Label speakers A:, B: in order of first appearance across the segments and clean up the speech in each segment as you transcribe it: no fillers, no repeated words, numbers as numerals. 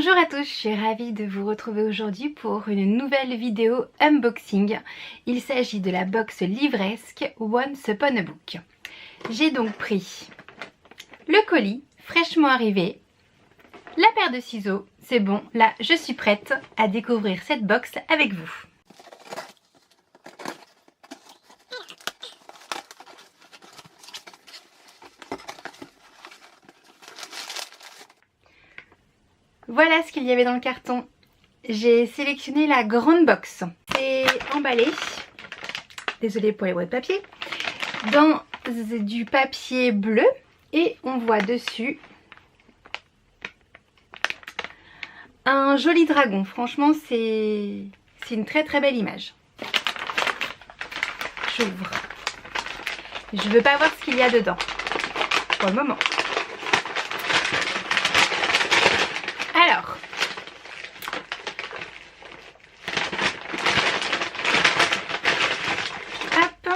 A: Bonjour à tous, je suis ravie de vous retrouver aujourd'hui pour une nouvelle vidéo unboxing. Il s'agit de la box livresque Once Upon a Book. J'ai donc pris le colis fraîchement arrivé, la paire de ciseaux, c'est bon, là je suis prête à découvrir cette box avec vous. Voilà ce qu'il y avait dans le carton. J'ai sélectionné la grande box. C'est emballé, désolée pour les boîtes de papier, dans du papier bleu et on voit dessus un joli dragon. Franchement, c'est une très très belle image. J'ouvre. Je veux pas voir ce qu'il y a dedans pour le moment. Alors, hop,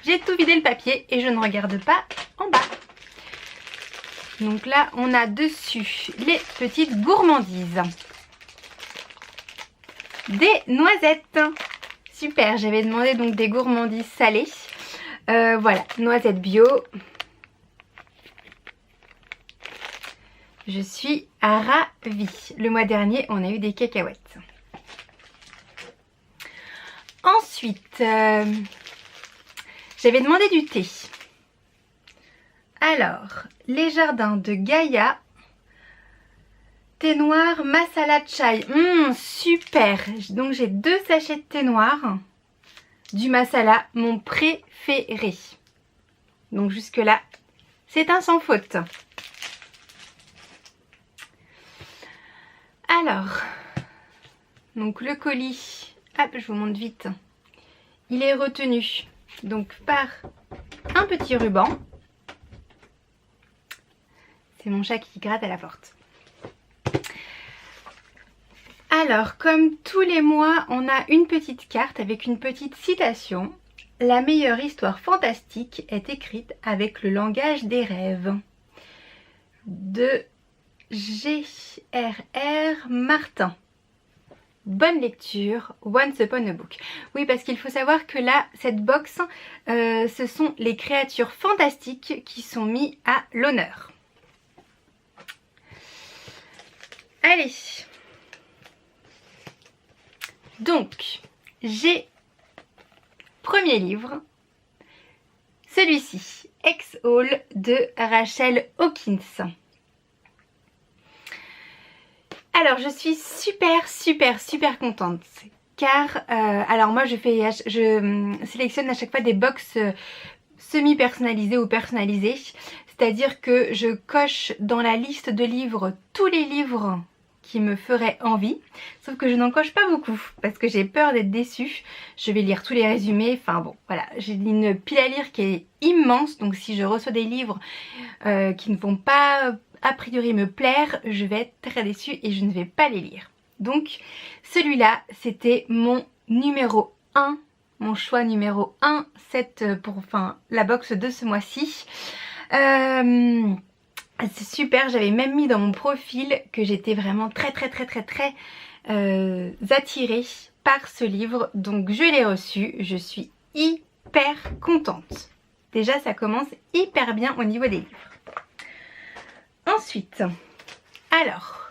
A: j'ai tout vidé le papier et je ne regarde pas en bas. Donc là, on a dessus les petites gourmandises. Des noisettes. Super, j'avais demandé donc des gourmandises salées. Voilà, noisettes bio. Je suis ravie. Le mois dernier, on a eu des cacahuètes. Ensuite, j'avais demandé du thé. Alors, les jardins de Gaïa, thé noir masala chai. Super. Donc j'ai 2 sachets de thé noir, du masala, mon préféré. Donc jusque là, c'est un sans faute. Alors, donc le colis, hop, je vous montre vite. Il est retenu donc par un petit ruban. C'est mon chat qui gratte à la porte. Alors, comme tous les mois, on a une petite carte avec une petite citation. La meilleure histoire fantastique est écrite avec le langage des rêves. De G.R.R. Martin. Bonne lecture, Once Upon a Book. Oui, parce qu'il faut savoir que là, cette box, ce sont les créatures fantastiques qui sont mis à l'honneur. Allez. Donc, j'ai premier livre, celui-ci, Exhale de Rachel Hawkins. Alors je suis super contente car alors moi je sélectionne à chaque fois des box semi personnalisées ou personnalisées, c'est-à-dire que je coche dans la liste de livres tous les livres qui me feraient envie, sauf que je n'en coche pas beaucoup parce que j'ai peur d'être déçue. Je vais lire tous les résumés, enfin bon voilà, j'ai une pile à lire qui est immense, donc si je reçois des livres qui ne vont pas a priori me plaire, je vais être très déçue et je ne vais pas les lire. Donc celui-là, c'était mon numéro 1, mon choix numéro 1, la box de ce mois-ci. C'est super, j'avais même mis dans mon profil que j'étais vraiment très attirée par ce livre. Donc je l'ai reçu, je suis hyper contente. Déjà ça commence hyper bien au niveau des livres. Ensuite, alors,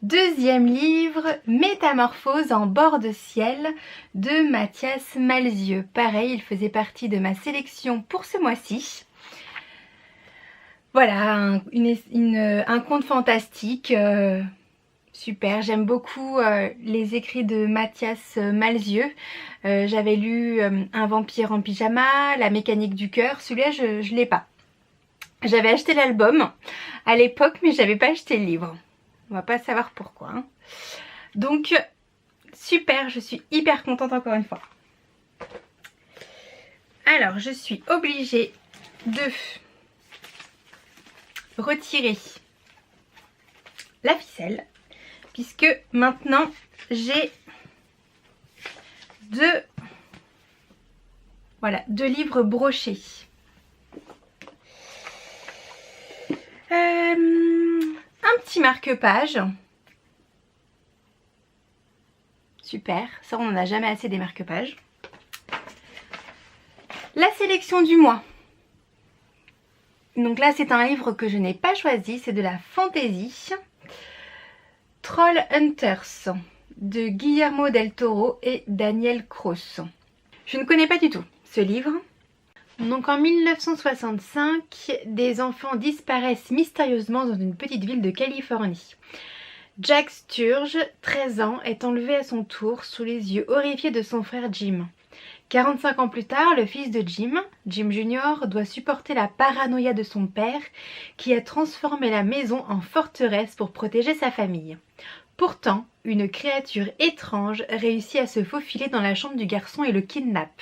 A: deuxième livre, Métamorphose en bord de ciel de Mathias Malzieu. Pareil, il faisait partie de ma sélection pour ce mois-ci. Voilà, un conte fantastique, super. J'aime beaucoup les écrits de Mathias Malzieu. J'avais lu Un vampire en pyjama, La mécanique du cœur. Celui-là, je ne l'ai pas. J'avais acheté l'album à l'époque, mais j'avais pas acheté le livre. On va pas savoir pourquoi. Hein. Donc, super, je suis hyper contente encore une fois. Alors, je suis obligée de retirer la ficelle, puisque maintenant, j'ai deux livres brochés. Un petit petit marque-page. Super, ça on n'en a jamais assez des marque-pages. La sélection du mois. Donc là c'est un livre que je n'ai pas choisi, c'est de la fantaisie. Troll Hunters de Guillermo del Toro et Daniel Cross. Je ne connais pas du tout ce livre. Donc en 1965, des enfants disparaissent mystérieusement dans une petite ville de Californie. Jack Sturge, 13 ans, est enlevé à son tour sous les yeux horrifiés de son frère Jim. 45 ans plus tard, le fils de Jim, Jim Jr., doit supporter la paranoïa de son père qui a transformé la maison en forteresse pour protéger sa famille. Pourtant, une créature étrange réussit à se faufiler dans la chambre du garçon et le kidnappe.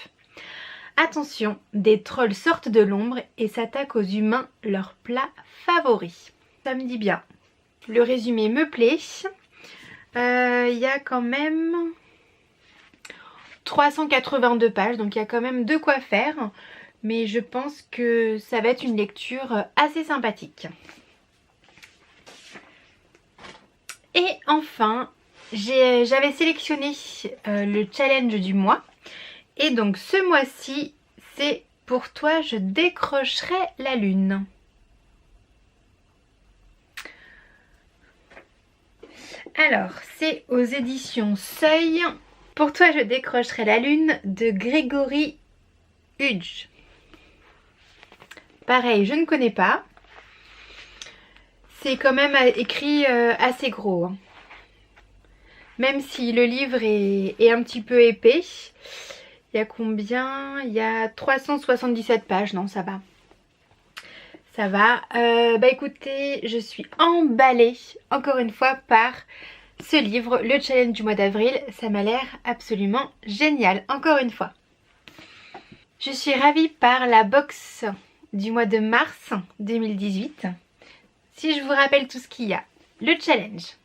A: Attention, des trolls sortent de l'ombre et s'attaquent aux humains, leur plat favori. Ça me dit bien. Le résumé me plaît. Il y a quand même 382 pages, donc il y a quand même de quoi faire. Mais je pense que ça va être une lecture assez sympathique. Et enfin, j'avais sélectionné le challenge du mois. Et donc ce mois-ci, c'est pour toi, je décrocherai la lune. Alors, c'est aux éditions Seuil. Pour toi, je décrocherai la lune de Grégory Hudge. Pareil, je ne connais pas. C'est quand même écrit assez gros. Hein. Même si le livre est un petit peu épais. Il y a combien? Il y a 377 pages. Non, ça va. Ça va. Bah écoutez, je suis emballée encore une fois par ce livre, le challenge du mois d'avril. Ça m'a l'air absolument génial, encore une fois. Je suis ravie par la box du mois de mars 2018. Si je vous rappelle tout ce qu'il y a. Le challenge.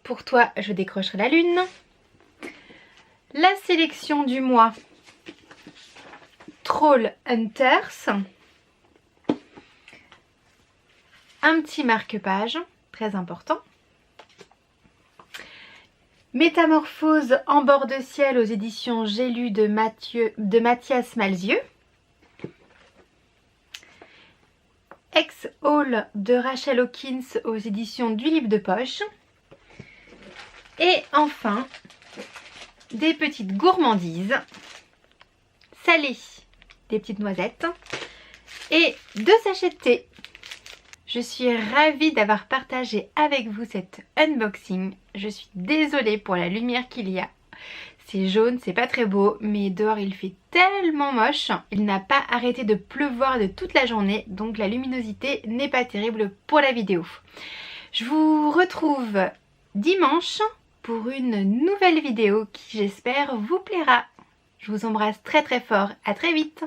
A: Pour toi, je décrocherai la lune. La sélection du mois. Troll Hunters. Un petit marque-page, très important. Métamorphose en bord de ciel aux éditions J'ai lu de Mathias Malzieu. Ex-Hall de Rachel Hawkins aux éditions du Livre de Poche. Et enfin, des petites gourmandises salées, des petites noisettes et 2 sachets de thé. Je suis ravie d'avoir partagé avec vous cet unboxing. Je suis désolée pour la lumière qu'il y a. C'est jaune, c'est pas très beau, mais dehors il fait tellement moche. Il n'a pas arrêté de pleuvoir de toute la journée, donc la luminosité n'est pas terrible pour la vidéo. Je vous retrouve dimanche pour une nouvelle vidéo qui j'espère vous plaira. Je vous embrasse très très fort, à très vite.